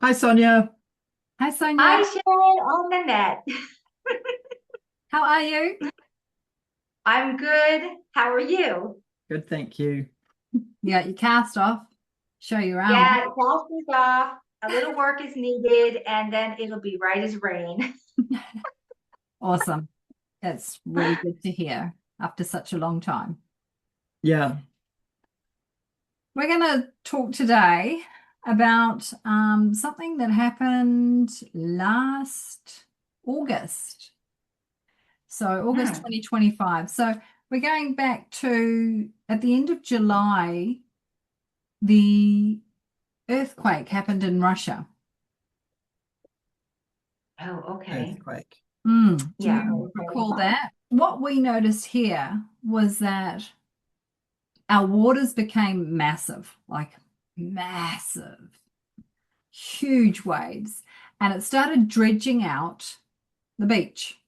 Hi, Sonia. Hi, Hi, Sonia. Sharon on the net. How are you? I'm good. How are you? Good, thank you. You got your cast off. Show you around. Yeah, the cast is off. A little work is needed, and then it'll be right as rain. Awesome. That's really good to hear after such a long time. Yeah. We're going to talk today about something that happened last August. So, August Hmm. 2025. So, we're going back to at the end of July, the earthquake happened in Russia. Oh, okay. Earthquake. Do Yeah, you very, very recall fun. that? What we noticed here was that our waters became massive, like massive, huge waves, and it started dredging out the beach.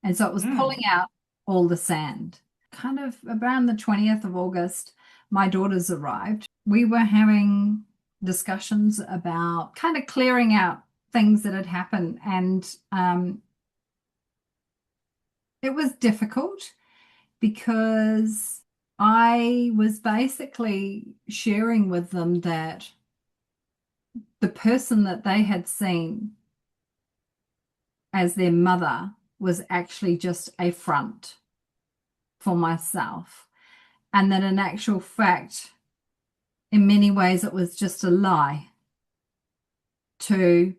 And so it was pulling Hmm. out all the sand. Kind of around the 20th of August, my daughters arrived. We were having discussions about kind of clearing out things that had happened. And it was difficult because I was basically sharing with them that the person that they had seen as their mother was actually just a front for myself. And that in actual fact, in many ways, it was just a lie to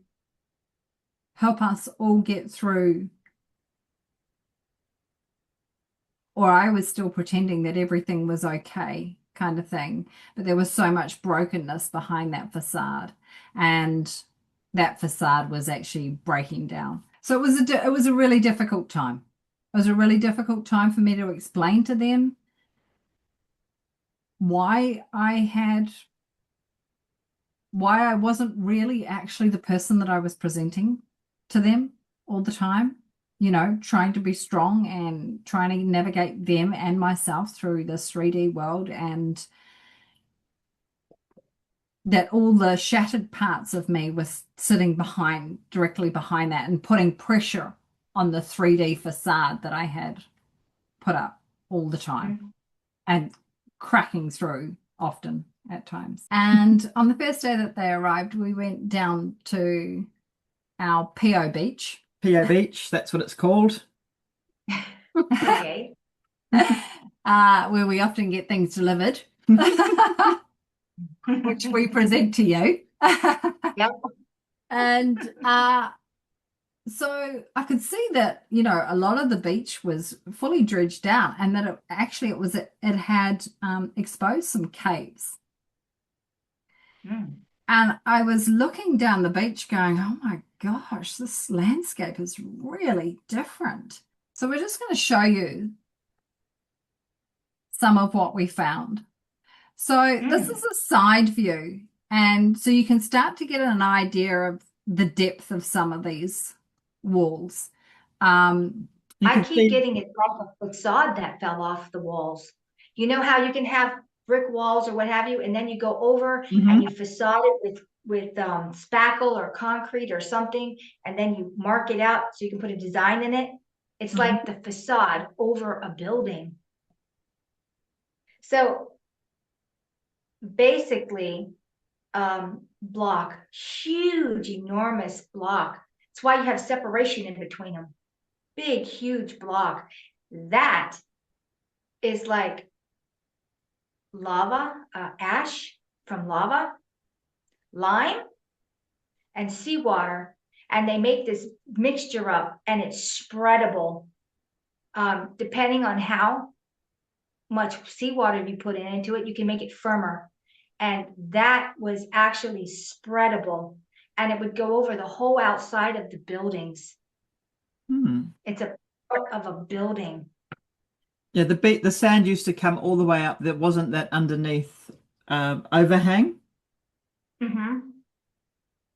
help us all get through, or I was still pretending that everything was okay, kind of thing. But there was so much brokenness behind that facade, and that facade was actually breaking down. So it was a really difficult time. It was a really difficult time for me to explain to them why why I wasn't really actually the person that I was presenting to them all the time, trying to be strong and trying to navigate them and myself through this 3D world, and that all the shattered parts of me was sitting directly behind that and putting pressure on the 3D facade that I had put up all the time Hmm. and cracking through often at times. And on the first day that they arrived, we went down to our PO beach, PO Beach, that's what it's called. Okay. where we often get things delivered, which we present to you. Yep. And so I could see that, a lot of the beach was fully dredged out, and that it had exposed some caves. Hmm. And I was looking down the beach going, oh my gosh, this landscape is really different. So we're just going to show you some of what we found. So this Hmm. is a side view, and so you can start to get an idea of the depth of some of these walls. Um, You I can keep see. getting it's like a facade that fell off the walls. You know how you can have brick walls or what have you, and then you go over and Mhm. you facade it with spackle or concrete or something, and then you mark it out so you can put a design in it. It's Mhm. like the facade over a building. So basically, block, huge, enormous block. That's why you have separation in between them. Big, huge block. That is like lava, ash from lava, lime, and seawater. And they make this mixture up and it's spreadable. Depending on how much seawater you put into it, you can make it firmer. And that was actually spreadable. And it would go over the whole outside of the buildings. Hmm. It's a part of a building. Yeah, the sand used to come all the way up. There wasn't that underneath overhang. Hmm.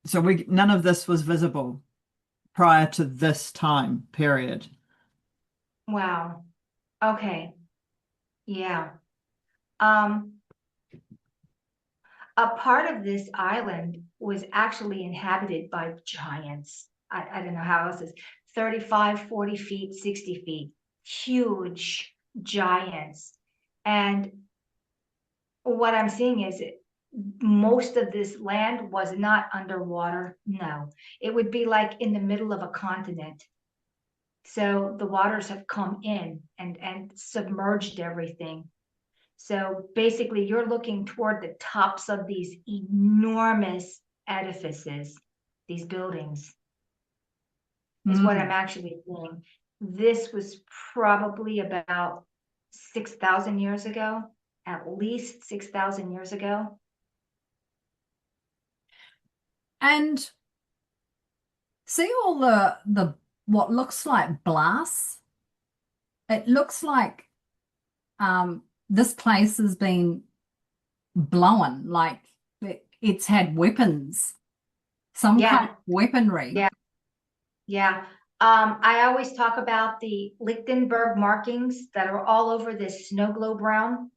So we none of this was visible prior to this time period. Wow. Okay. Yeah. Um, A part of this island was actually inhabited by giants. I don't know how else is 35, 40 feet, 60 feet, huge giants. And what I'm seeing is most of this land was not underwater. No, it would be like in the middle of a continent. So the waters have come in and submerged everything. So basically, you're looking toward the tops of these enormous edifices, these buildings, is what I'm actually seeing. This was probably about 6,000 years ago, at least 6,000 years ago. And see all the what looks like blasts? It looks like this place has been blown, like it's had weapons, some kind of weaponry. Yeah. Yeah. I always talk about the Lichtenberg markings that are all over this snow globe realm.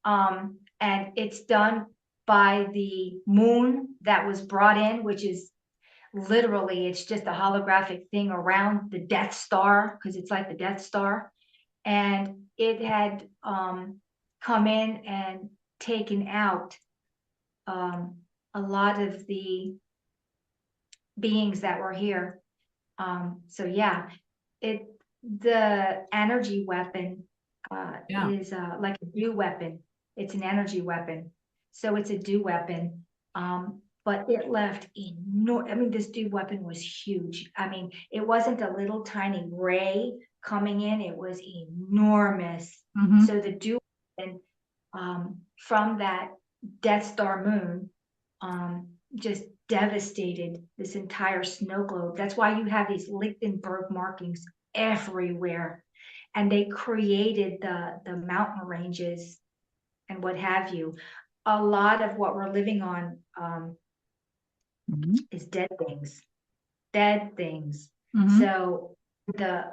And it's done by the moon that was brought in, which is literally, it's just a holographic thing around the Death Star, because it's like the Death Star. And it had come in and taken out a lot of the beings that were here. So yeah, the energy weapon is like a dew weapon. It's an energy weapon. So it's a dew weapon. But it left enormous. I mean, this dew weapon was huge. I mean, it wasn't a little tiny ray coming in, it was enormous. So the dew weapon from that Death Star moon just devastated this entire snow globe. That's why you have these Lichtenberg markings everywhere. And they created the mountain ranges and what have you. A lot of what we're living on is dead things. Dead things. So the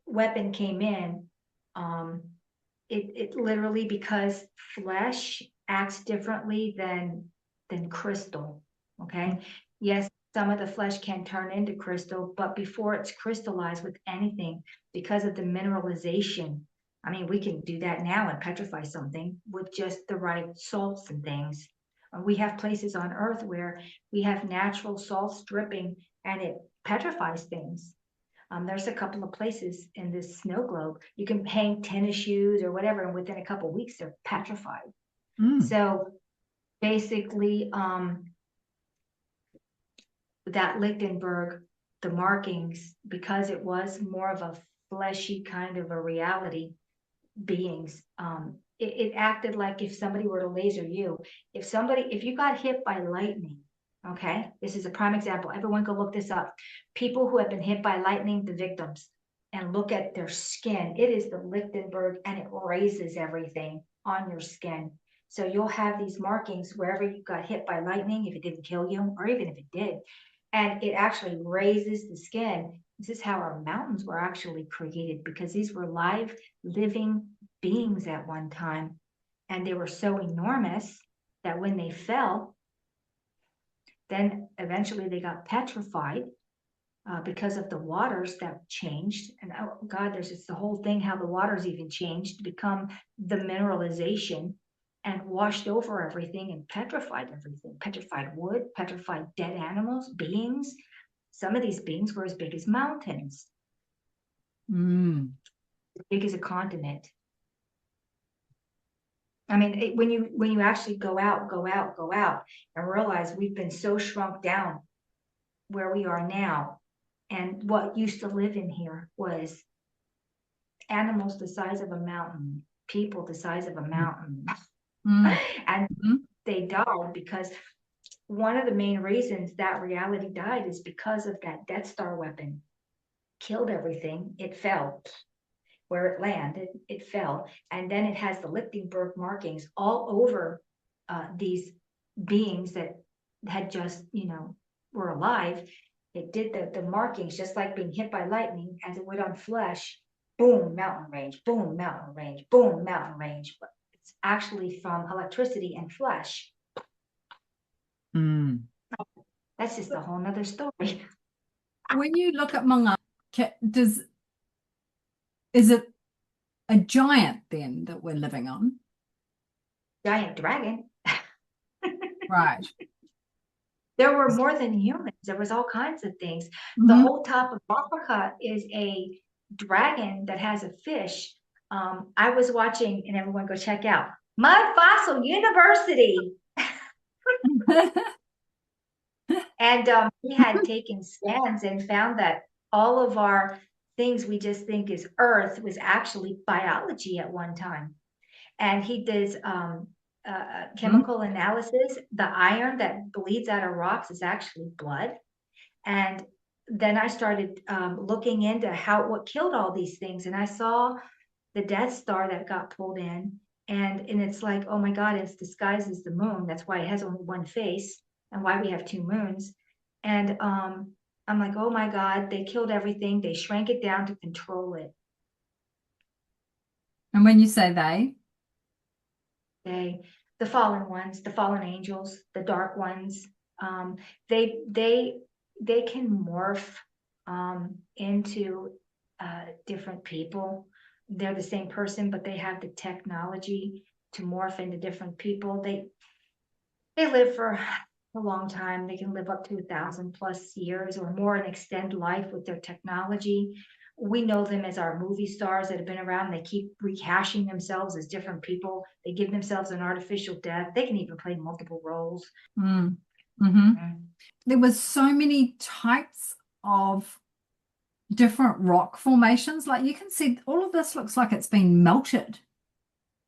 weapon came in, it literally, because flesh acts differently than crystal. Okay. Yes, some of the flesh can turn into crystal, but before it's crystallized with anything, because of the mineralization, I mean, we can do that now and petrify something with just the right salts and things. We have places on Earth where we have natural salts dripping and it petrifies things. There's a couple of places in this snow globe you can hang tennis shoes or whatever, and within a couple of weeks they're petrified. So basically, that Lichtenberg, the markings, because it was more of a fleshy kind of a reality beings, it acted like if somebody were to laser you. If you got hit by lightning, okay, this is a prime example. Everyone go look this up. People who have been hit by lightning, the victims, and look at their skin. It is the Lichtenberg, and it raises everything on your skin. So you'll have these markings wherever you got hit by lightning, if it didn't kill you, or even if it did. And it actually raises the skin. This is how our mountains were actually created, because these were live, living beings at one time. And they were so enormous that when they fell, then eventually they got petrified because of the waters that changed. And oh God, there's just the whole thing, how the waters even changed to become the mineralization and washed over everything and petrified everything. Petrified wood, petrified dead animals, beings. Some of these beings were as big as mountains. As big as a continent. I mean, when you actually go out and realize we've been so shrunk down where we are now, and what used to live in here was animals the size of a mountain, people the size of a mountain. And they died because one of the main reasons that reality died is because of that Death Star weapon. Killed everything. It fell. Where it landed, it fell. And then it has the Lichtenberg markings all over these beings that had just, were alive. It did the markings, just like being hit by lightning, as it would on flesh. Boom, mountain range, boom, mountain range, boom, mountain range. But it's actually from electricity and flesh. Mm. That's just a whole nother story. When you look at Manga, is it a giant then that we're living on? Giant dragon. Right. There were more than humans. There was all kinds of things. The Mhm. whole top of Africa is a dragon that has a fish. I was watching, and everyone go check out Mud Fossil University. And he had taken scans and found that all of our things we just think is Earth was actually biology at one time. And he does chemical analysis. The iron that bleeds out of rocks is actually blood. And then I started looking into what killed all these things. And I saw the Death Star that got pulled in. And it's like, oh my God, it's disguised as the moon. That's why it has only one face and why we have two moons. And I'm like, oh my God, they killed everything. They shrank it down to control it. And when you say they, The fallen ones, the fallen angels, the dark ones, they can morph into different people. They're the same person, but they have the technology to morph into different people. They live for a long time. They can live up to 1,000+ years or more and extend life with their technology. We know them as our movie stars that have been around. They keep rehashing themselves as different people. They give themselves an artificial death. They can even play multiple roles. There was so many types of different rock formations. Like you can see all of this looks like it's been melted.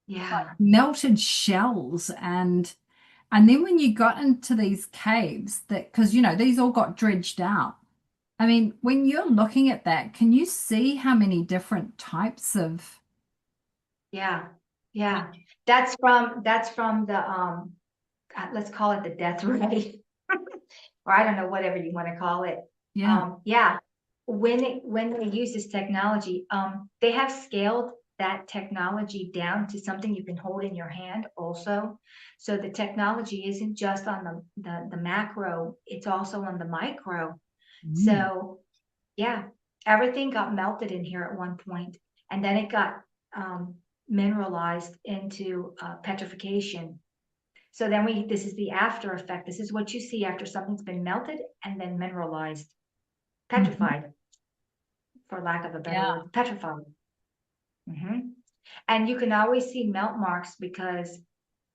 Yeah. Like melted shells. And then when you got into these caves, because these all got dredged out. I mean, when you're looking at that, can you see how many different types of? Yeah. That's from the let's call it the death ray. Or I don't know, whatever you want to call it. Yeah. When they use this technology, they have scaled that technology down to something you can hold in your hand also. So the technology isn't just on the macro, it's also on the micro. So yeah, everything got melted in here at one point, and then it got mineralized into petrification. So then this is the after effect. This is what you see after something's been melted and then mineralized, petrified, for lack of a better word, petrified. And you can always see melt marks because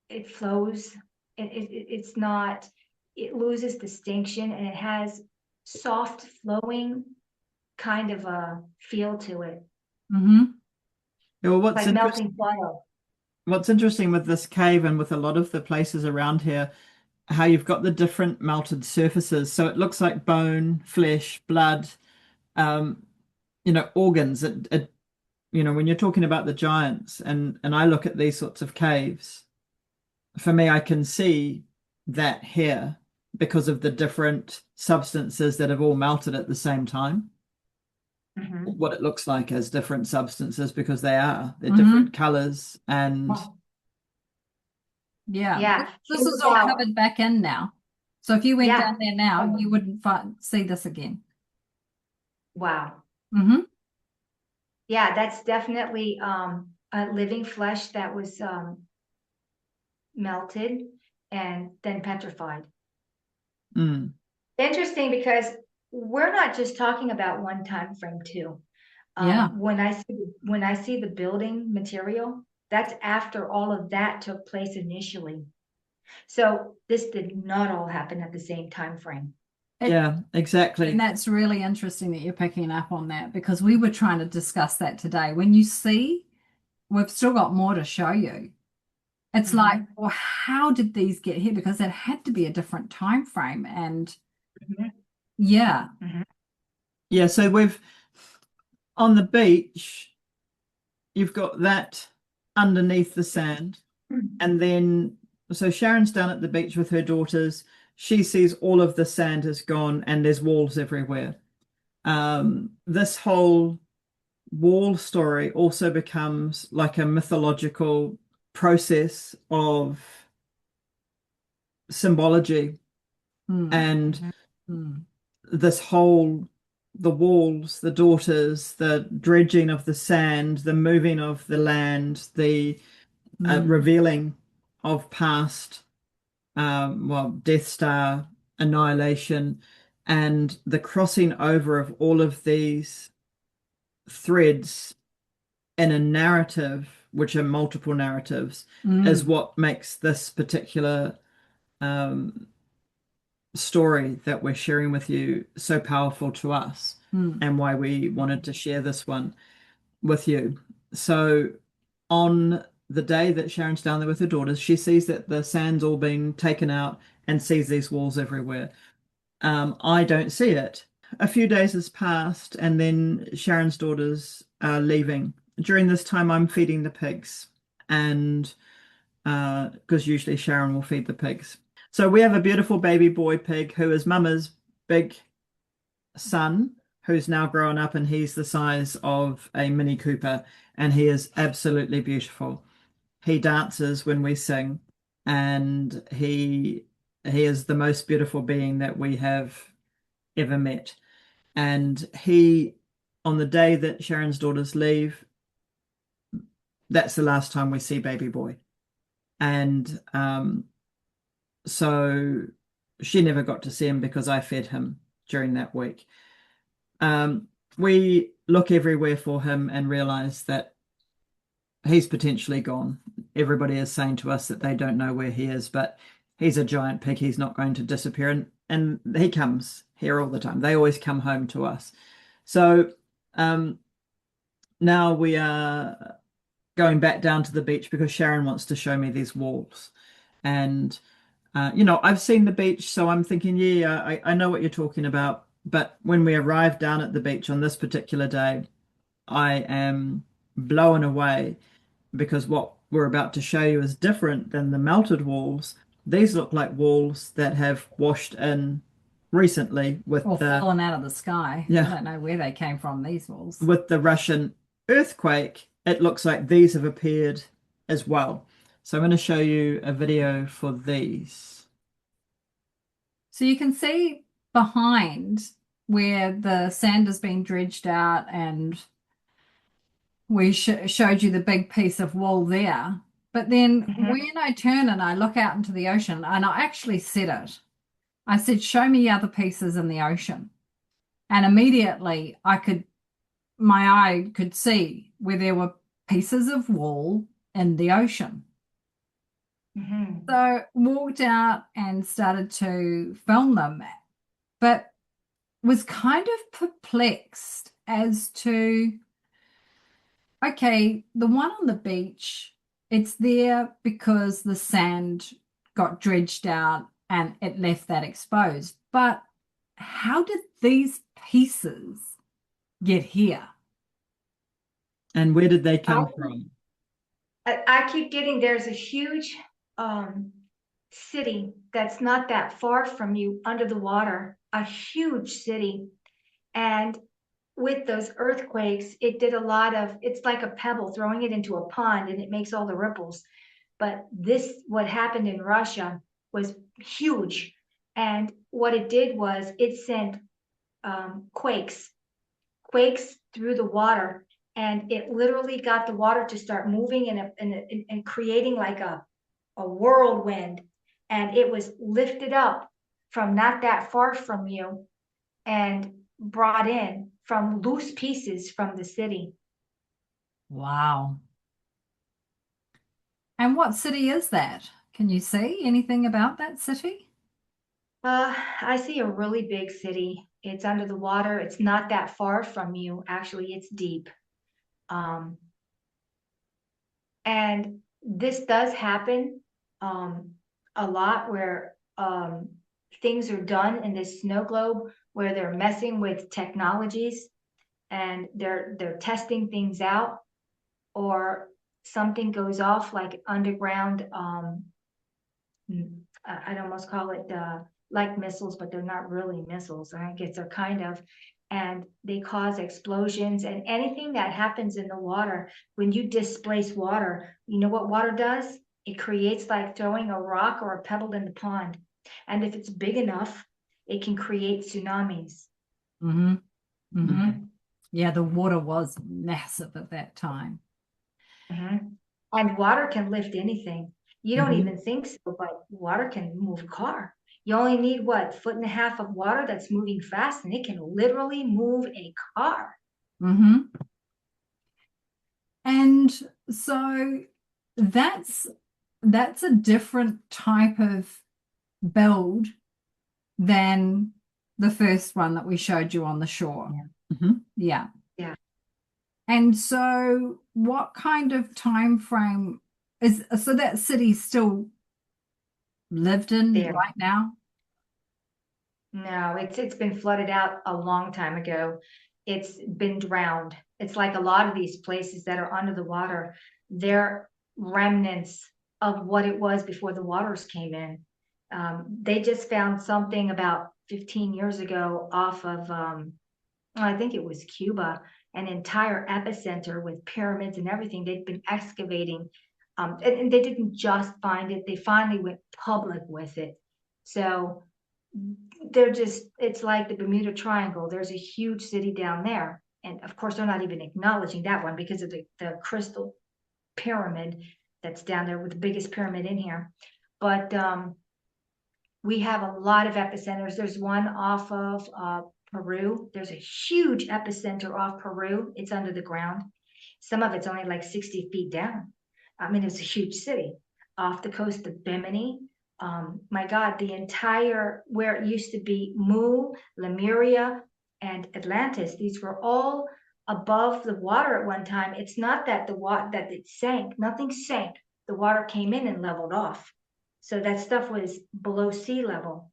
it flows. It's not, it loses distinction, and it has soft flowing kind of a feel to it. Well, Like melting flour. What's interesting with this cave and with a lot of the places around here, how you've got the different melted surfaces. So it looks like bone, flesh, blood, organs. When you're talking about the giants, and I look at these sorts of caves, for me, I can see that here because of the different substances that have all melted at the same time. What it looks like as different substances, because they're different colors. And this is all covered back in now. So if you went down there now, you wouldn't see this again. Wow. Yeah, that's definitely a living flesh that was melted and then petrified. Interesting, because we're not just talking about one time frame too. When I see the building material, that's after all of that took place initially. So this did not all happen at the same time frame. Yeah, exactly. And that's really interesting that you're picking up on that, because we were trying to discuss that today. When you see, we've still got more to show you. It's like, well, how did these get here? Because it had to be a different time frame. And yeah. So we've, on the beach, you've got that underneath the sand. And then, so Sharon's down at the beach with her daughters. She sees all of the sand is gone and there's walls everywhere. This whole wall story also becomes like a mythological process of symbology. And Mm. this whole, the walls, the daughters, the dredging of the sand, the moving of the land, the revealing of past, Death Star annihilation, and the crossing over of all of these threads in a narrative, which are multiple narratives, is what makes this particular story that we're sharing with you so powerful to us, and why we wanted to share this one with you. So on the day that Sharon's down there with her daughters, she sees that the sand's all been taken out and sees these walls everywhere. I don't see it. A few days has passed, and then Sharon's daughters are leaving. During this time, I'm feeding the pigs, and because usually Sharon will feed the pigs. So we have a beautiful baby boy pig who is Mama's big son, who's now grown up, and he's the size of a Mini Cooper, and he is absolutely beautiful. He dances when we sing, and he is the most beautiful being that we have ever met. And he, on the day that Sharon's daughters leave, that's the last time we see baby boy. And so she never got to see him because I fed him during that week. We look everywhere for him and realize that he's potentially gone. Everybody is saying to us that they don't know where he is, but he's a giant pig. He's not going to disappear. And he comes here all the time. They always come home to us. So now we are going back down to the beach because Sharon wants to show me these walls. And, I've seen the beach, so I'm thinking, yeah, I know what you're talking about. But when we arrive down at the beach on this particular day, I am blown away because what we're about to show you is different than the melted walls. These look like walls that have washed in recently with Or the fallen out of the sky. Yeah. I don't know where they came from, these walls. with the Russian earthquake. It looks like these have appeared as well. So I'm going to show you a video for these. So you can see behind where the sand has been dredged out, and we showed you the big piece of wall there. But then when I turn and I look out into the ocean, and I actually said it, I said, show me other pieces in the ocean. And immediately my eye could see where there were pieces of wall in the ocean. So walked out and started to film them, but was kind of perplexed as to, okay, the one on the beach, it's there because the sand got dredged out and it left that exposed. But how did these pieces get here? And where did they come from? I keep getting, there's a huge city that's not that far from you under the water, a huge city. And with those earthquakes, it did a lot of, it's like a pebble throwing it into a pond and it makes all the ripples. But what happened in Russia was huge. And what it did was it sent quakes through the water, and it literally got the water to start moving and creating like a whirlwind, and it was lifted up from not that far from you and brought in from loose pieces from the city. Wow. And what city is that? Can you see anything about that city? I see a really big city. It's under the water. It's not that far from you. Actually, it's deep. And this does happen a lot where things are done in this snow globe where they're messing with technologies and they're testing things out, or something goes off like underground. I'd almost call it like missiles, but they're not really missiles. I guess they're kind of, and they cause explosions. And anything that happens in the water, when you displace water, you know what water does? It creates like throwing a rock or a pebble in the pond. And if it's big enough, it can create tsunamis. Mm-hmm. Mm-hmm. Mhm. Yeah, the water was massive at that time. Mhm. And water can lift anything. You don't Mhm. even think so, but water can move a car. You only need what, 1.5 foot of water that's moving fast, and it can literally move a car. Mm-hmm. And so that's a different type of build than the first one that we showed you on the shore. Mhm. Yeah. Yeah. And so what kind of time frame is so that city still lived in There. right now? No, it's been flooded out a long time ago. It's been drowned. It's like a lot of these places that are under the water, they're remnants of what it was before the waters came in. They just found something about 15 years ago off of, I think it was Cuba, an entire epicenter with pyramids and everything. They'd been excavating, and they didn't just find it, they finally went public with it. So they're just, it's like the Bermuda Triangle. There's a huge city down there. And of course, they're not even acknowledging that one because of the crystal pyramid that's down there, with the biggest pyramid in here. But we have a lot of epicenters. There's one off of Peru. There's a huge epicenter off Peru. It's under the ground. Some of it's only like 60 feet down. I mean, it's a huge city off the coast of Bimini. My God, the entire, where it used to be Mu, Lemuria, and Atlantis, these were all above the water at one time. It's not that the water that it sank, nothing sank. The water came in and leveled off. So that stuff was below sea level.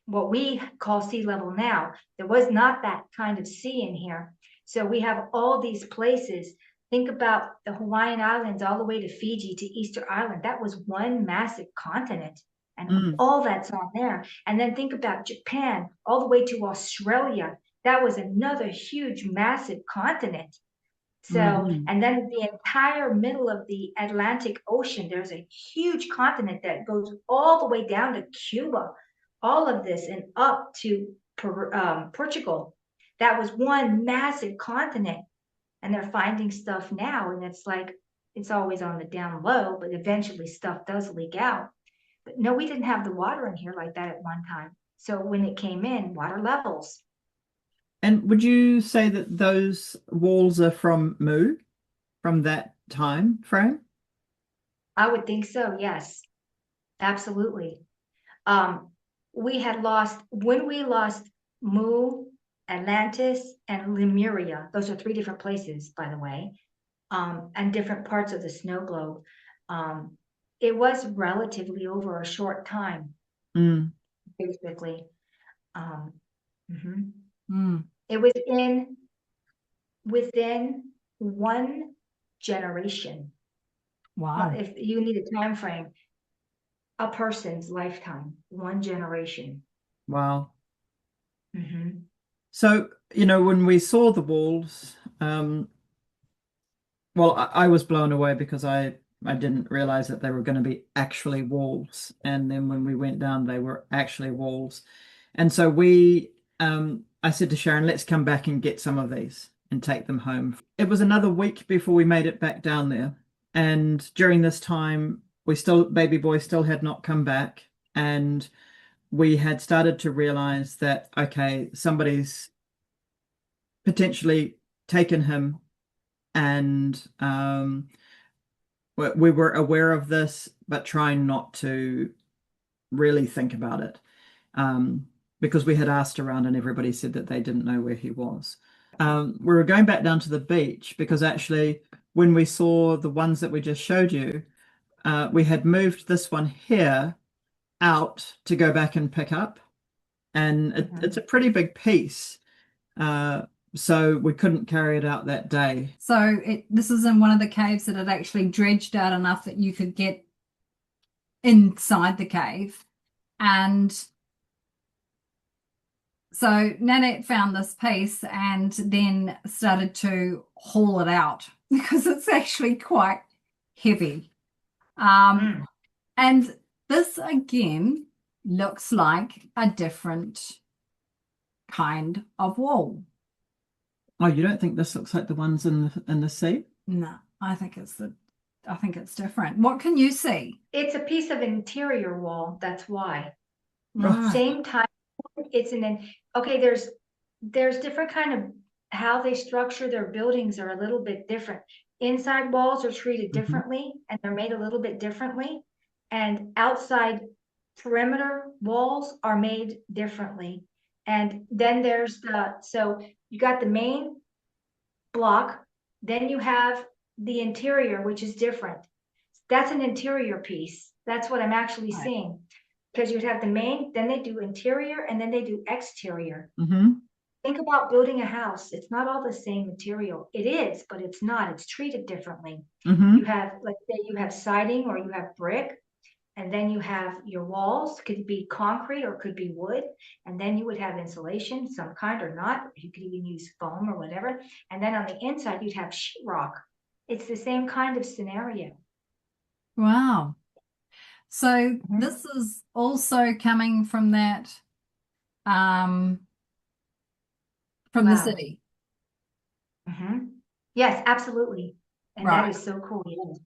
What we call sea level now, there was not that kind of sea in here. So we have all these places. Think about the Hawaiian Islands all the way to Fiji to Easter Island. That was one massive continent, and all that's on there. And then think about Japan all the way to Australia. That was another huge, massive continent. So, Mhm. and then the entire middle of the Atlantic Ocean, there's a huge continent that goes all the way down to Cuba, all of this, and up to Portugal. That was one massive continent. And they're finding stuff now, and it's like, it's always on the down low, but eventually stuff does leak out. But no, we didn't have the water in here like that at one time. So when it came in, water levels. And would you say that those walls are from Mu, from that time frame? I would think so, yes, absolutely. Um, we had lost, when we lost Mu, Atlantis, and Lemuria, those are 3 different places, by the way, and different parts of the snow globe. It was relatively over a short time, Mm. basically. Um, mhm. Mm. It was within one generation. Wow. If you need a time frame, a person's lifetime, one generation. Wow. Mhm. So, when we saw the walls, well, I was blown away because I didn't realize that they were going to be actually walls. And then when we went down, they were actually walls. And so I said to Sharon, let's come back and get some of these and take them home. It was another week before we made it back down there. And during this time, baby boy still had not come back. And we had started to realize that, okay, somebody's potentially taken him, and we were aware of this, but trying not to really think about it, because we had asked around and everybody said that they didn't know where he was. We were going back down to the beach because actually when we saw the ones that we just showed you, we had moved this one here out to go back and pick up, and it's a pretty big piece. So we couldn't carry it out that day. So this is in one of the caves that had actually dredged out enough that you could get inside the cave. And so Nanette found this piece and then started to haul it out because it's actually quite heavy. And this again looks like a different kind of wall. Oh, you don't think this looks like the ones in the sea? No, I think it's different. What can you see? It's a piece of interior wall. That's why. Right. Same time. Okay. There's different kind of how they structure their buildings are a little bit different. Inside walls are treated differently, and they're made a little bit differently, and outside perimeter walls are made differently. And then there's so you got the main block, then you have the interior, which is different. That's an interior piece. That's what I'm actually Right. seeing. Because you'd have the main, then they do interior, and then they do exterior. Think about building a house. It's not all the same material. It is, but it's not. It's treated differently. You have, let's say you have siding or you have brick, and then you have your walls, could be concrete or could be wood, and then you would have insulation, some kind or not. You could even use foam or whatever. And then on the inside, you'd have sheetrock. It's the same kind of scenario. Wow. So this is also coming from that from the Wow. city. Yes, absolutely. And Right. that is so cool. Yes.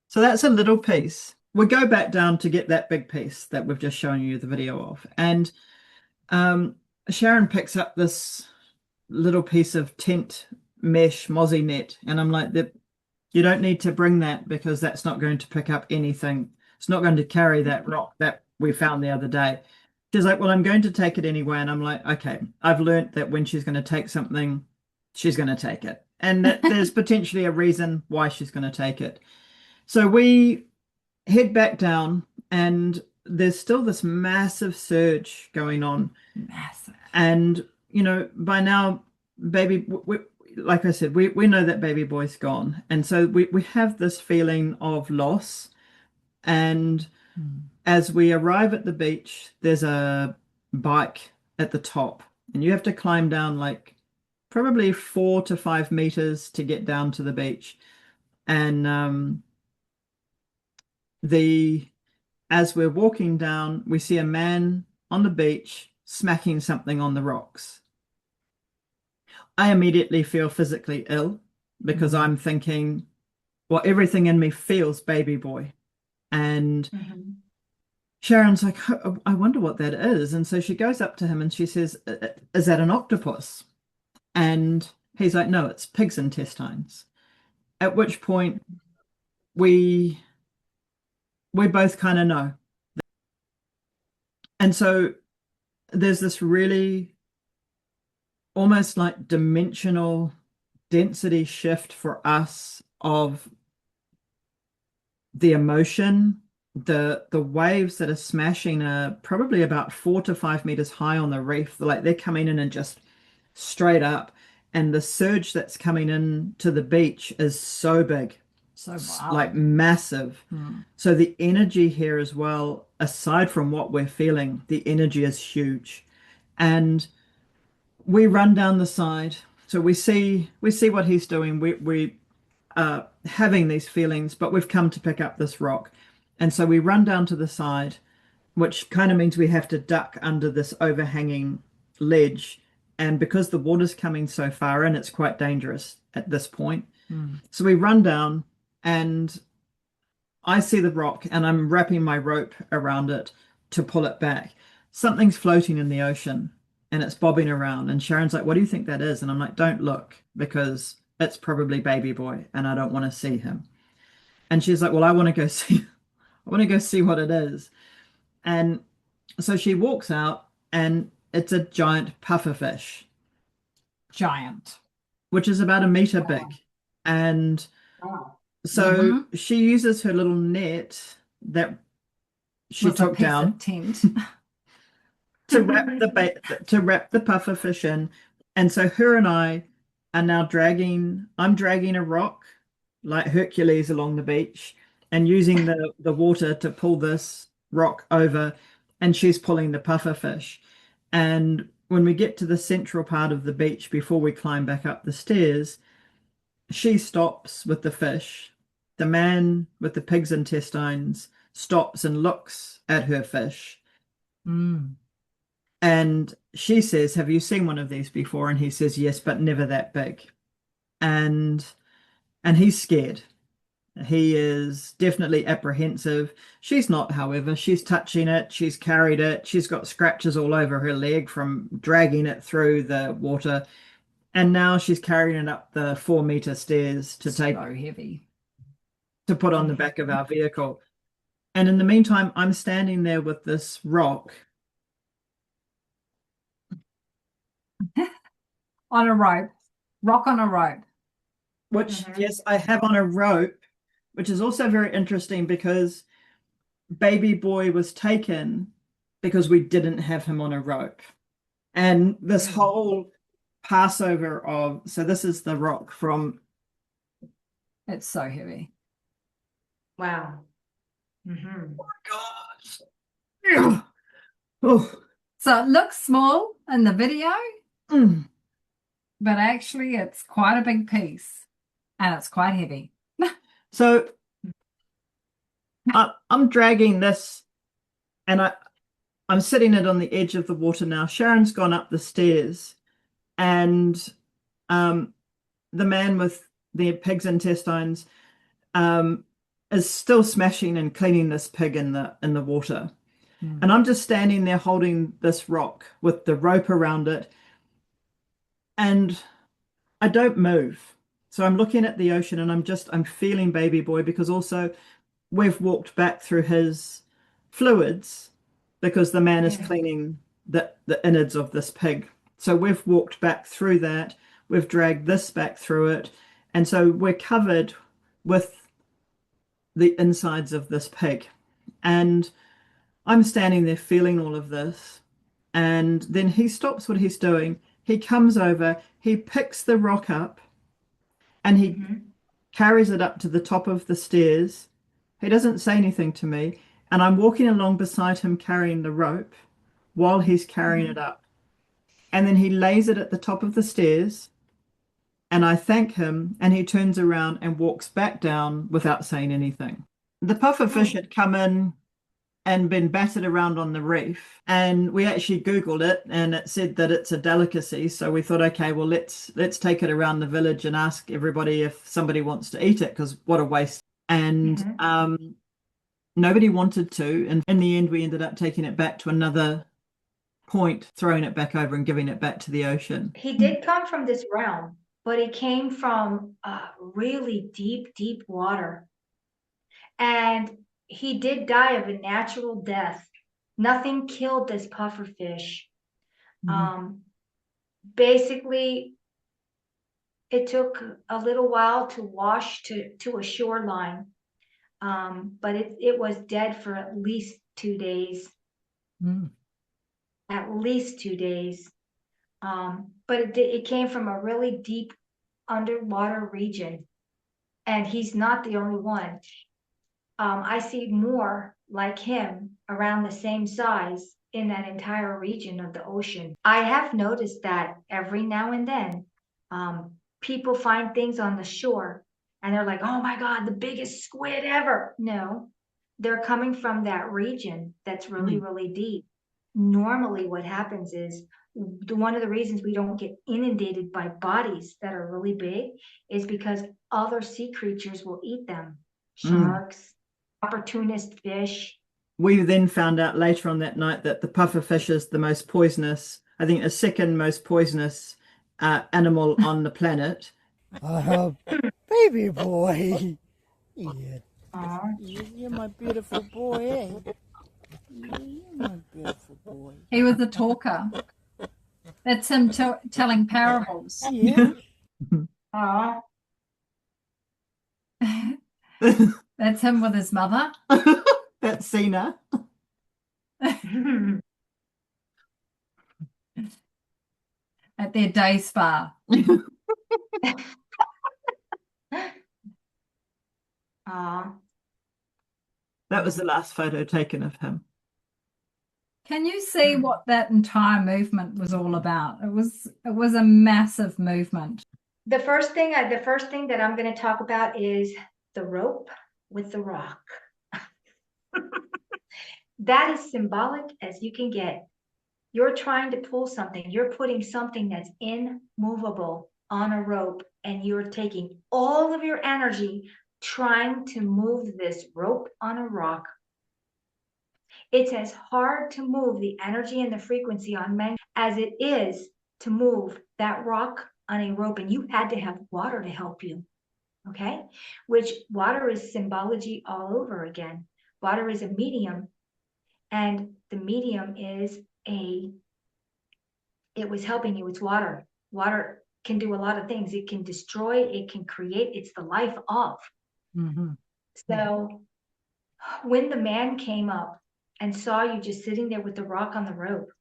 So that's a little piece. We go back down to get that big piece that we've just shown you the video of. And Sharon picks up this little piece of tent mesh mozzie net. And I'm like, you don't need to bring that because that's not going to pick up anything. It's not going to carry that rock that we found the other day. She's like, well, I'm going to take it anyway. And I'm like, okay, I've learned that when she's going to take something, she's going to take it. And that there's potentially a reason why she's going to take it. So we head back down, and there's still this massive surge going on. Massive. And, you know, by now, like I said, we know that baby boy's gone. And so we have this feeling of loss. And as we arrive at the beach, there's a bike at the top, and you have to climb down like probably 4 to 5 meters to get down to the beach. And as we're walking down, we see a man on the beach smacking something on the rocks. I immediately feel physically ill because I'm thinking, well, everything in me feels baby boy. And Sharon's like, I wonder what that is. And so she goes up to him and she says, is that an octopus? And he's like, no, it's pig's intestines. At which point we both kind of know. And so there's this really almost like dimensional density shift for us of the emotion. The waves that are smashing are probably about 4 to 5 meters high on the reef. Like they're coming in and just straight up. And the surge that's coming in to the beach is so big. So wow. Like massive. So the energy here as well, aside from what we're feeling, the energy is huge. And we run down the side. So we see what he's doing. We are having these feelings, but we've come to pick up this rock. And so we run down to the side, which kind of means we have to duck under this overhanging ledge. And because the water's coming so far in, it's quite dangerous at this point. So we run down, and I see the rock, and I'm wrapping my rope around it to pull it back. Something's floating in the ocean, and it's bobbing around. And Sharon's like, what do you think that is? And I'm like, don't look, because it's probably baby boy, and I don't want to see him. And she's like, well, I want to go see what it is. And so she walks out, and it's a giant pufferfish. Giant. Which is about 1 meter big. And so she uses her little net that she took down to wrap the pufferfish in. And so her and I are now I'm dragging a rock like Hercules along the beach and using the water to pull this rock over, and she's pulling the pufferfish. And when we get to the central part of the beach before we climb back up the stairs, she stops with the fish. The man with the pig's intestines stops and looks at her fish. Mm. And she says, have you seen one of these before? And he says, yes, but never that big. And he's scared. He is definitely apprehensive. She's not, however. She's touching it. She's carried it. She's got scratches all over her leg from dragging it through the water. And now she's carrying it up the 4-meter stairs to So heavy. to put on the back of our vehicle. And in the meantime, I'm standing there with this rock. On a rope. Rock on a rope. Which, yes, I have on a rope, which is also very interesting because baby boy was taken because we didn't have him on a rope. And this whole Passover of, so this is the rock from. It's so heavy. Wow. Oh my gosh. Oh. So it looks small in the video, Mm. but actually it's quite a big piece and it's quite heavy. So I'm dragging this and I'm sitting it on the edge of the water now. Sharon's gone up the stairs and the man with the pig's intestines is still smashing and cleaning this pig in the water. And I'm just standing there holding this rock with the rope around it. And I don't move. So I'm looking at the ocean and I'm feeling baby boy because also we've walked back through his fluids because the man is cleaning the innards of this pig. So we've walked back through that. We've dragged this back through it. And so we're covered with the insides of this pig. And I'm standing there feeling all of this. And then he stops what he's doing. He comes over, he picks the rock up and he carries it up to the top of the stairs. He doesn't say anything to me. And I'm walking along beside him carrying the rope while he's carrying it up. And then he lays it at the top of the stairs. And I thank him. And he turns around and walks back down without saying anything. The puffer fish had come in and been battered around on the reef. And we actually Googled it and it said that it's a delicacy. So we thought, okay, well, let's take it around the village and ask everybody if somebody wants to eat it, because what a waste. And nobody wanted to. And in the end, we ended up taking it back to another point, throwing it back over and giving it back to the ocean. He did come from this realm, but he came from really deep, deep water. And he did die of a natural death. Nothing killed this puffer fish. Basically, it took a little while to wash to a shoreline, but it was dead for at least 2 days. At least 2 days. But it came from a really deep underwater region. And he's not the only one. I see more like him around the same size in that entire region of the ocean. I have noticed that every now and then, people find things on the shore and they're like, oh my God, the biggest squid ever. No, they're coming from that region that's really, really deep. Normally what happens is one of the reasons we don't get inundated by bodies that are really big is because other sea creatures will eat them. Sharks, opportunist fish. We then found out later on that night that the puffer fish is the most poisonous, I think the second most poisonous animal on the planet. Baby boy. You're my beautiful boy, eh? You're my beautiful boy. He was a talker. That's him telling parables. Yeah. Aw. That's him with his mother. That's Xena. At their day spa. Aw. That was the last photo taken of him. Can you see what that entire movement was all about? It was a massive movement. The first thing that I'm going to talk about is the rope with the rock. That is symbolic as you can get. You're trying to pull something. You're putting something that's immovable on a rope, and you're taking all of your energy trying to move this rope on a rock. It's as hard to move the energy and the frequency on men as it is to move that rock on a rope, and you had to have water to help you. Okay? Which water is symbology all over again. Water is a medium, and the medium is it was helping you. It's water. Water can do a lot of things. It can destroy, it can create. It's the life of. Mm-hmm. So when the man came up and saw you just sitting there with the rock on the rope,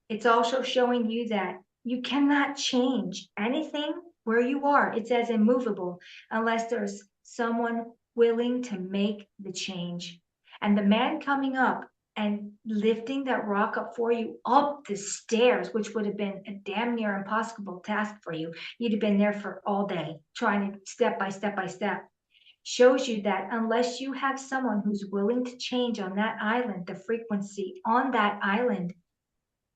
it's also showing you that you cannot change anything where you are. It's as immovable unless there's someone willing to make the change. And the man coming up and lifting that rock up for you up the stairs, which would have been a damn near impossible task for you. You'd have been there for all day trying to step by step by step. Shows you that unless you have someone who's willing to change on that island, the frequency on that island,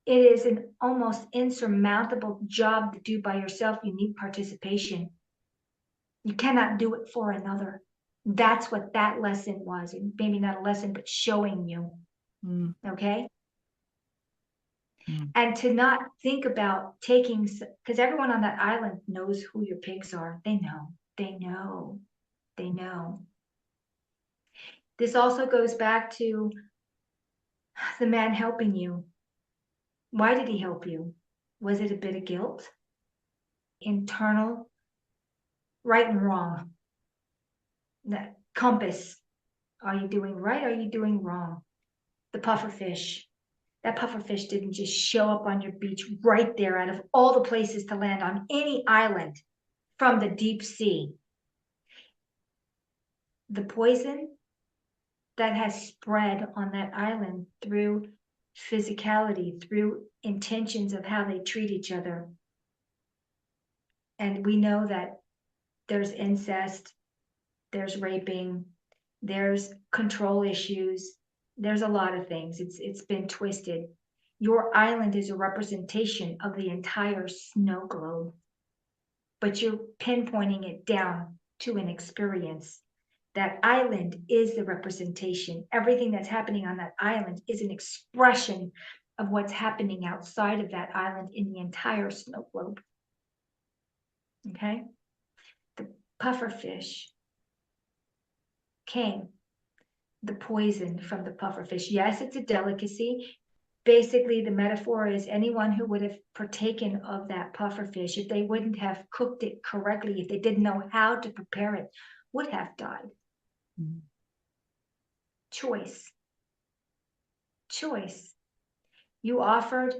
it is an almost insurmountable job to do by yourself. You need participation. You cannot do it for another. That's what that lesson was. And maybe not a lesson, but showing you. Okay? And to not think about taking, because everyone on that island knows who your pigs are. They know. They know. They know. This also goes back to the man helping you. Why did he help you? Was it a bit of guilt? Internal, right and wrong. That compass. Are you doing right? Are you doing wrong? The pufferfish. That pufferfish didn't just show up on your beach right there out of all the places to land on any island from the deep sea. The poison that has spread on that island through physicality, through intentions of how they treat each other. And we know that there's incest, there's raping, there's control issues, there's a lot of things. It's been twisted. Your island is a representation of the entire snow globe, but you're pinpointing it down to an experience. That island is the representation. Everything that's happening on that island is an expression of what's happening outside of that island in the entire snow globe. Okay? The pufferfish came, the poison from the pufferfish. Yes, it's a delicacy. Basically, the metaphor is anyone who would have partaken of that pufferfish, if they wouldn't have cooked it correctly, if they didn't know how to prepare it, would have died. Choice. Choice. You offered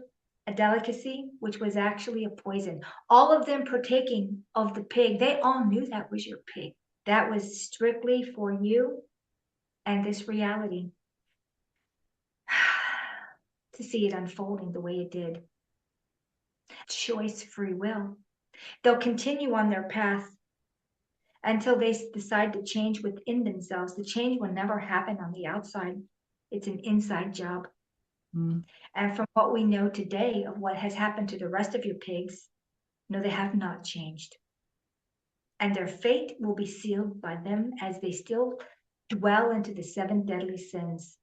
a delicacy, which was actually a poison. All of them partaking of the pig, they all knew that was your pig. That was strictly for you and this reality. To see it unfolding the way it did. Choice, free will. They'll continue on their path until they decide to change within themselves. The change will never happen on the outside. It's an inside job. And from what we know today of what has happened to the rest of your pigs, no, they have not changed. And their fate will be sealed by them as they still dwell into the 7 deadly sins.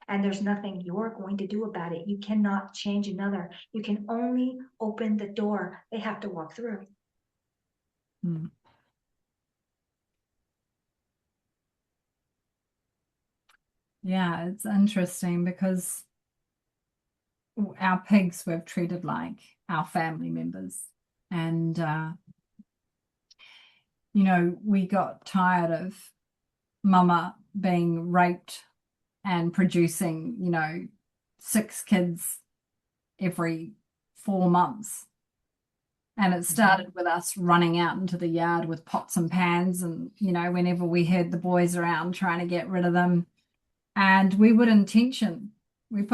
And there's nothing you're going to do about it. You cannot change another. You can only open the door. They have to walk through. Yeah, it's interesting because our pigs we've treated like our family members. And, you know, we got tired of Mama being raped and producing, you know, 6 kids every 4 months. And it started with us running out into the yard with pots and pans and, you know, whenever we heard the boys around trying to get rid of them. And we put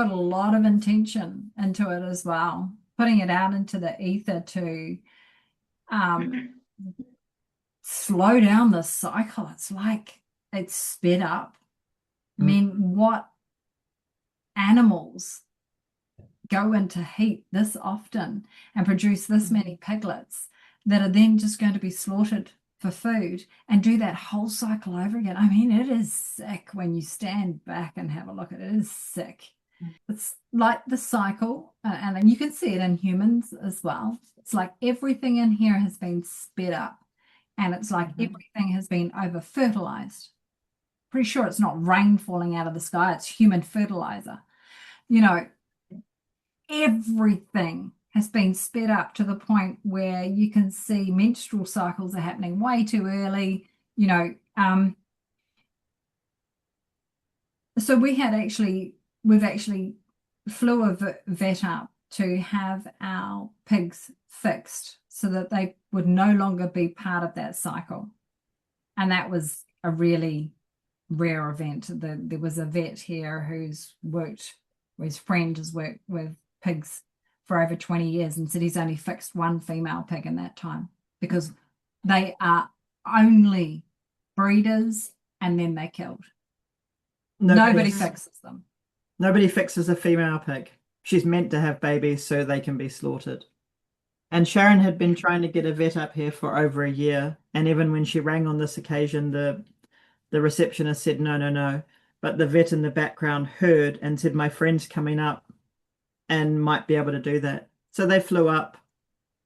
a lot of intention into it as well, putting it out into the ether to slow down the cycle. It's like it's sped up I mean, what animals go into heat this often and produce this many piglets that are then just going to be slaughtered for food and do that whole cycle over again? I mean, it is sick when you stand back and have a look at it. It is sick. It's like the cycle, and then you can see it in humans as well. It's like everything in here has been sped up, and it's like everything has been over fertilized. Pretty sure it's not rain falling out of the sky, it's human fertilizer. You know, everything has been sped up to the point where you can see menstrual cycles are happening way too early, you know. So we've actually flew a vet up to have our pigs fixed so that they would no longer be part of that cycle. And that was a really rare event. There was a vet here his friend has worked with pigs for over 20 years and said he's only fixed one female pig in that time because they are only breeders and then they're killed. Nobody fixes them. Nobody fixes a female pig. She's meant to have babies so they can be slaughtered. And Sharon had been trying to get a vet up here for over a year. And even when she rang on this occasion, the receptionist said, no. But the vet in the background heard and said, my friend's coming up and might be able to do that. So they flew up.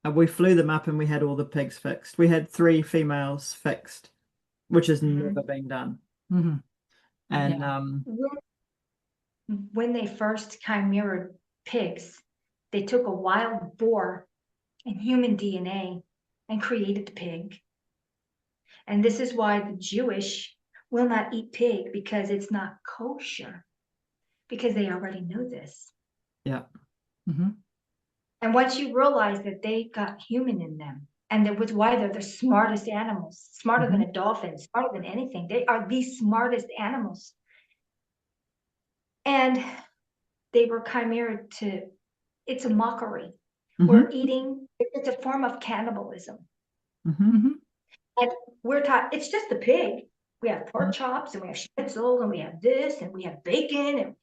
We flew them up and we had all the pigs fixed. We had 3 females fixed, which has never been done. And when they first chimered pigs, they took a wild boar and human DNA and created the pig. And this is why the Jewish will not eat pig, because it's not kosher, because they already know this. Yeah. And once you realize that they got human in them, and that was why they're the smartest animals, smarter than a dolphin, smarter than anything. They are the smartest animals. And they were chimered to, it's a mockery. We're eating, it's a form of cannibalism. And we're taught, it's just a pig. We have pork chops and we have schnitzel and we have this and we have bacon. And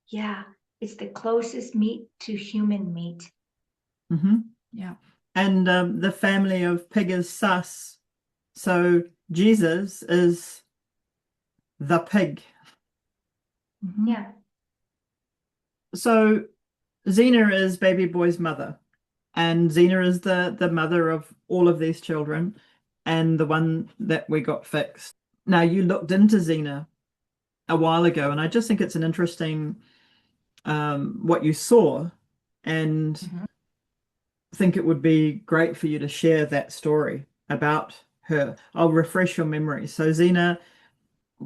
yeah, it's the closest meat to human meat. Yeah. And the family of pig is sus. So Jesus is the pig. Yeah. So Xena is baby boy's mother. And Xena is the mother of all of these children and the one that we got fixed. Now, you looked into Xena a while ago, and I just think it's an interesting what you saw, and think it would be great for you to share that story about her. I'll refresh your memory. So Xena,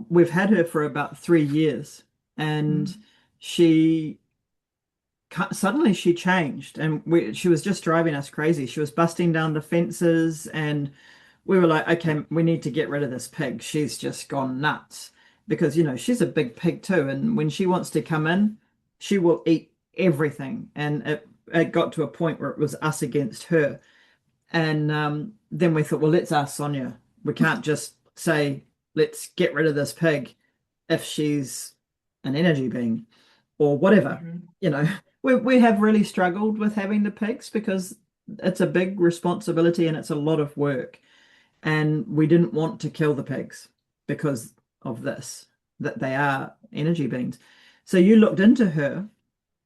we've had her for about 3 years, and suddenly she changed, and she was just driving us crazy. She was busting down the fences, and we were like, okay, we need to get rid of this pig. She's just gone nuts, because, you know, she's a big pig too. And when she wants to come in, she will eat everything. And it got to a point where it was us against her. And then we thought, well, let's ask Sonja. We can't just say, let's get rid of this pig if she's an energy being or whatever. You know, we have really struggled with having the pigs because it's a big responsibility and it's a lot of work. And we didn't want to kill the pigs because of this, that they are energy beings. So you looked into her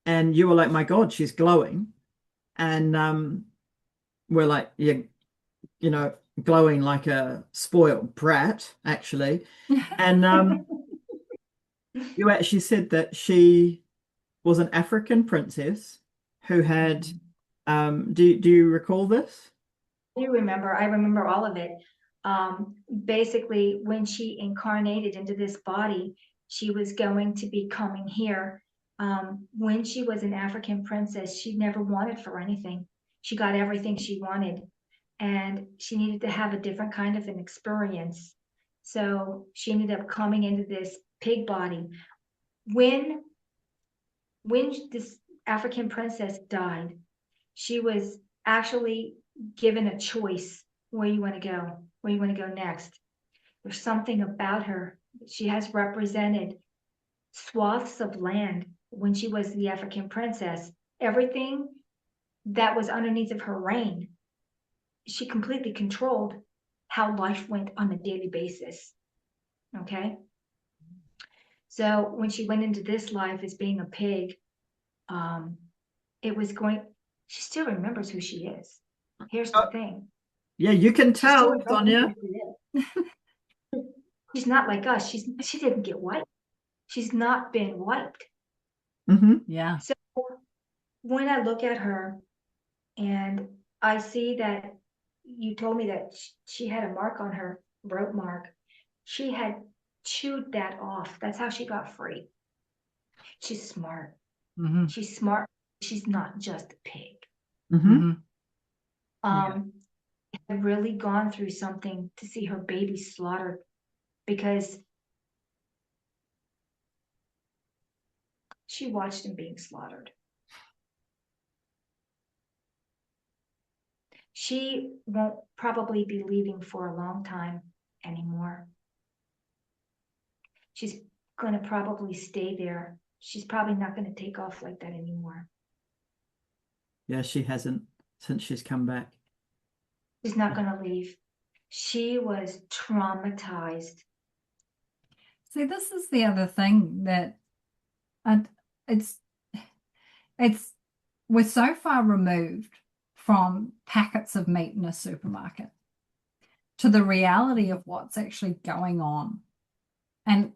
and you were like, my God, she's glowing. And we're like, yeah, you know, glowing like a spoiled brat, actually. And you actually said that she was an African princess who had, do you recall this? I remember all of it. Basically, when she incarnated into this body, she was going to be coming here. When she was an African princess, she never wanted for anything. She got everything she wanted, and she needed to have a different kind of an experience. So she ended up coming into this pig body. When this African princess died, she was actually given a choice where you want to go next. There's something about her. She has represented swaths of land when she was the African princess. Everything that was underneath of her reign, she completely controlled how life went on a daily basis. Okay. So when she went into this life as being a pig, she still remembers who she is. Here's the thing. Yeah, you can She still tell, Sonja. remembers who she is. She's not like us. She didn't get wiped. She's not been wiped. Mm-hmm. Yeah. So when I look at her and I see that you told me that she had a mark on her, rope mark, she had chewed that off. That's how she got free. She's smart. Mm-hmm. She's smart. She's not just a pig. Mm-hmm. Had really gone through something to see her baby slaughtered, because she watched him being slaughtered. She won't probably be leaving for a long time anymore. She's going to probably stay there. She's probably not going to take off like that anymore. Yeah, she hasn't since she's come back. She's not going to leave. She was traumatized. See, this is the other thing that we're so far removed from packets of meat in a supermarket to the reality of what's actually going on. And,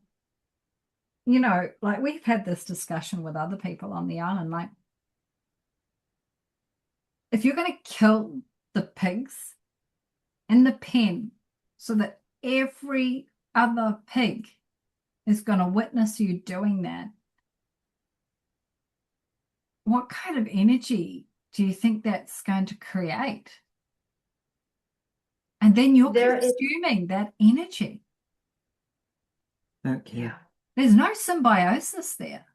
you know, like we've had this discussion with other people on the island, like, if you're going to kill the pigs in the pen so that every other pig is going to witness you doing that, what kind of energy do you think that's going to create? And then you're consuming that energy. Okay. Yeah. There's no symbiosis there.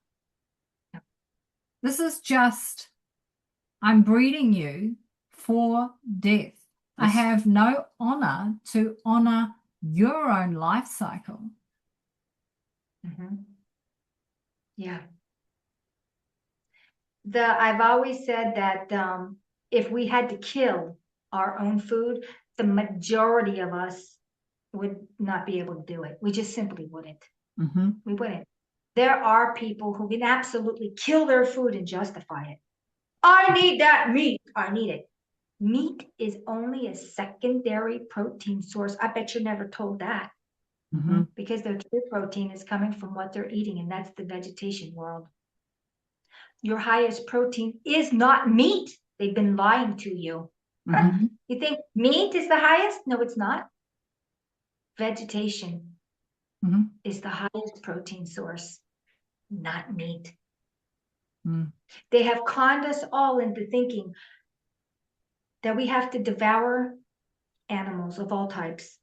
This is just, I'm breeding you for death. I have no honor to honor your own life cycle. Mm-hmm. Yeah. I've always said that if we had to kill our own food, the majority of us would not be able to do it. We just simply wouldn't. Mm-hmm. We wouldn't. There are people who can absolutely kill their food and justify it. I need that meat. I need it. Meat is only a secondary protein source. I bet you're never told that. Mm-hmm. Because their true protein is coming from what they're eating, and that's the vegetation world. Your highest protein is not meat. They've been lying to you. Mm-hmm. You think meat is the highest? No, it's not. Vegetation is the highest protein source, not meat. They have conned us all into thinking that we have to devour animals of all types.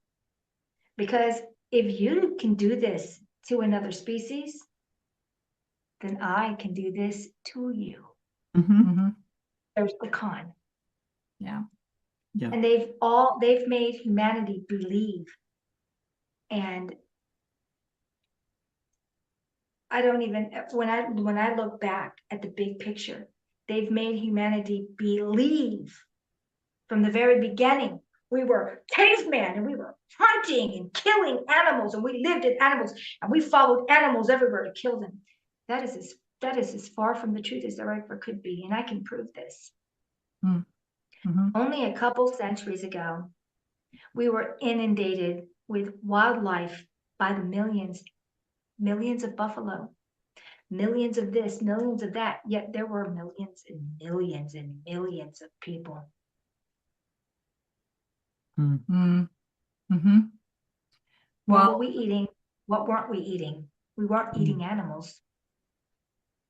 Because if you can do this to another species, then I can do this to you. Mm-hmm. There's the con. Yeah. Yeah. And they've made humanity believe. And I don't even, when I look back at the big picture, they've made humanity believe from the very beginning we were cavemen and we were hunting and killing animals, and we lived in animals and we followed animals everywhere to kill them. That is as far from the truth as there ever could be, and I can prove this. Only a couple centuries ago, we were inundated with wildlife by the millions of buffalo, millions of this, millions of that, yet there were millions and millions and millions of people. What were we eating? What weren't we eating? We weren't eating animals.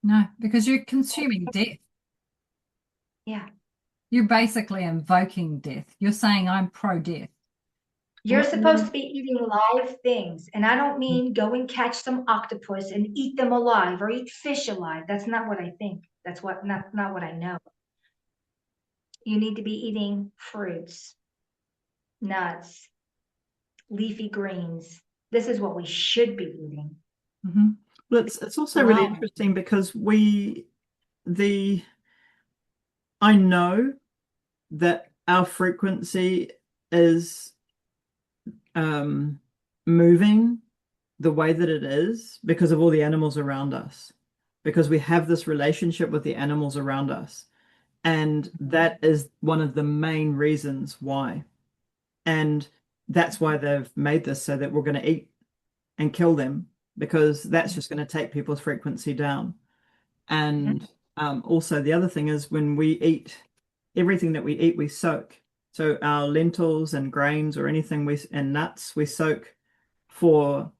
No, because you're consuming death. Yeah. You're basically invoking death. You're saying I'm pro-death. You're supposed to be eating live things. And I don't mean go and catch some octopus and eat them alive or eat fish alive. That's not what I think. That's not what I know. You need to be eating fruits, nuts, leafy greens. This is what we should be eating. Well, it's also really Wow. interesting because I know that our frequency is moving the way that it is because of all the animals around us, because we have this relationship with the animals around us. And that is one of the main reasons why. And that's why they've made this so that we're going to eat and kill them, because that's just going to take people's frequency down. And also the other thing is when we eat, everything that we eat, we soak. So our lentils and grains or anything and nuts, we soak to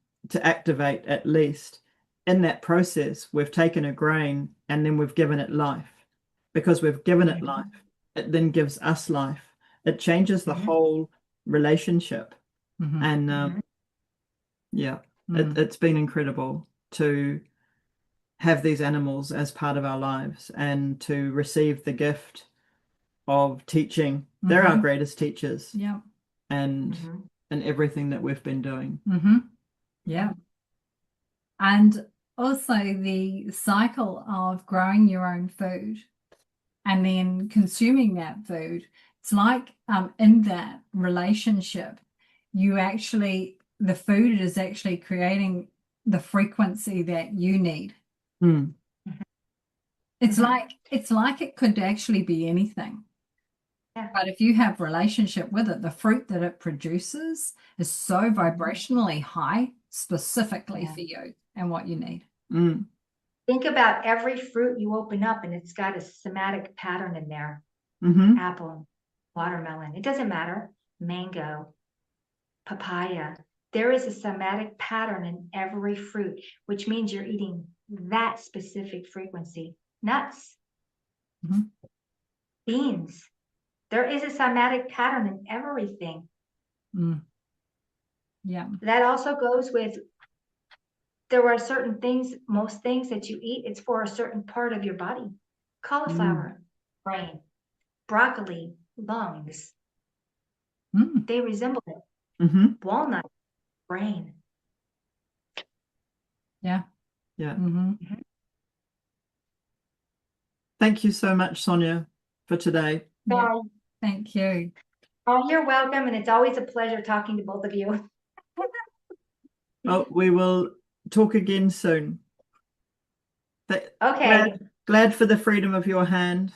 activate at least. In that process, we've taken a grain and then we've given it life. Because we've given it life, it then gives us life. It changes the whole relationship. And it's been incredible to have these animals as part of our lives and to receive the gift of teaching. They're our greatest teachers. Yeah. And everything that we've been doing. Yeah. And also the cycle of growing your own food and then consuming that food. It's like in that relationship, the food is actually creating the frequency that you need. It's like it could actually be anything. Yeah. But if you have relationship with it, the fruit that it produces is so vibrationally high specifically for you and what you need. Think about every fruit you open up and it's got a somatic pattern in there. Apple, watermelon, it doesn't matter. Mango, papaya. There is a somatic pattern in every fruit, which means you're eating that specific frequency. Nuts, beans. There is a somatic pattern in everything. Yeah. That also goes with, there are certain things, most things that you eat, it's for a certain part of your body. Cauliflower, brain. Broccoli, lungs. They resemble it. Walnut, brain. Yeah. Yeah. Thank you so much, Sonja, for today. Yeah. Thank you. Oh, you're welcome. And it's always a pleasure talking to both of you. Well, we will talk again soon. Okay. Glad for the freedom of your hand.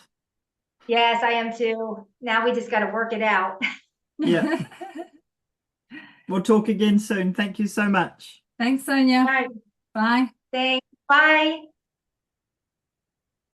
Yes, I am too. Now we just got to work it out. Yeah. We'll talk again soon. Thank you so much. Thanks, Sonja. All right. Bye. Thanks. Bye.